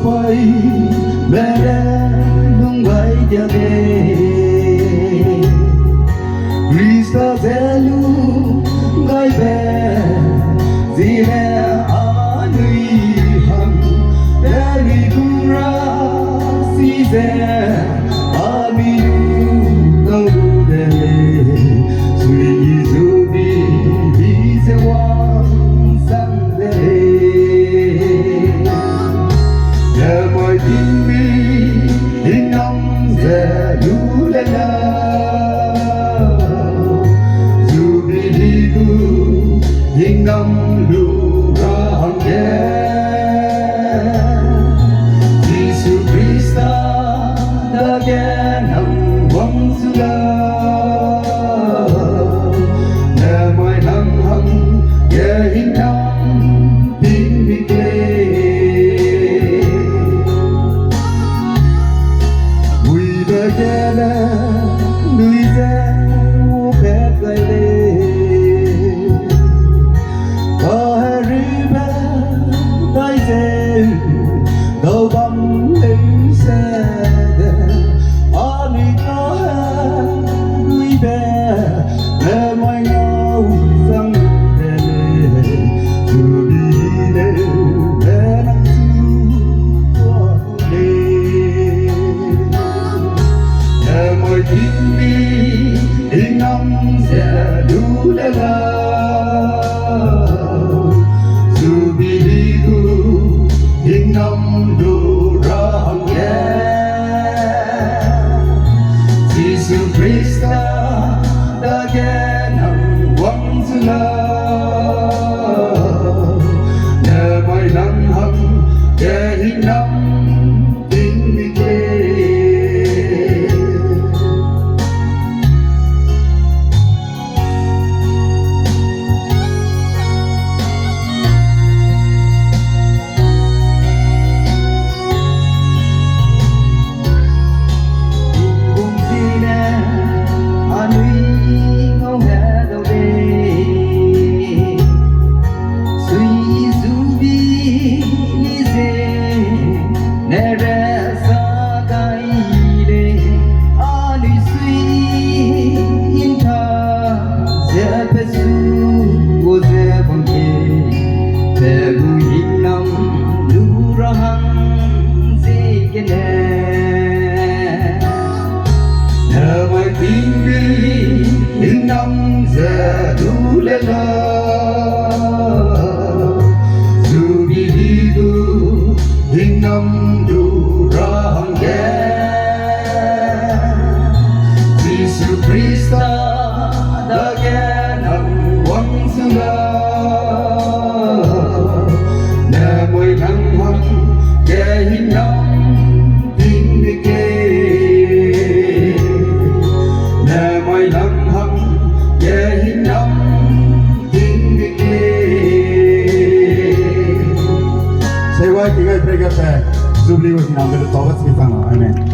bay bé lung bay giờ về Krista zelu gai bé gì nè anui hằng dari kura si ze aminu nau de sui zubi di se wang sang de ya moi tin mi in nong ze lu la la in năm lu ra hằng Giêsu Christa đã ghé nằm vắng sula nè mai nắng hằng ghé in năm tin bị kê vui đời ghé là nuôi ra mua phép gây lê đâu bấm lên xe anh có vui vẻ để mọi nhau rằng để dù đi để nắng xuống đi để mọi tin đi in năm sẽ đủ để dù đi in năm lu ra hằng Giêsu Christa đã ghé nằm vắng sula nè mai nắng hằng ghé in năm tin bị kê in năm giờ đủ lẽ la dù đi đi du in năm đủ ra hằng ghé Giêsu Christa đã ghé nằm vắng sula nè mỗi nắng hằng ghé in năm tin bị kê nè mỗi nắng hằng ghé in năm tin bị kê Saya wajib ingat mereka Jubilee was in Ambil Tawat kita, amen.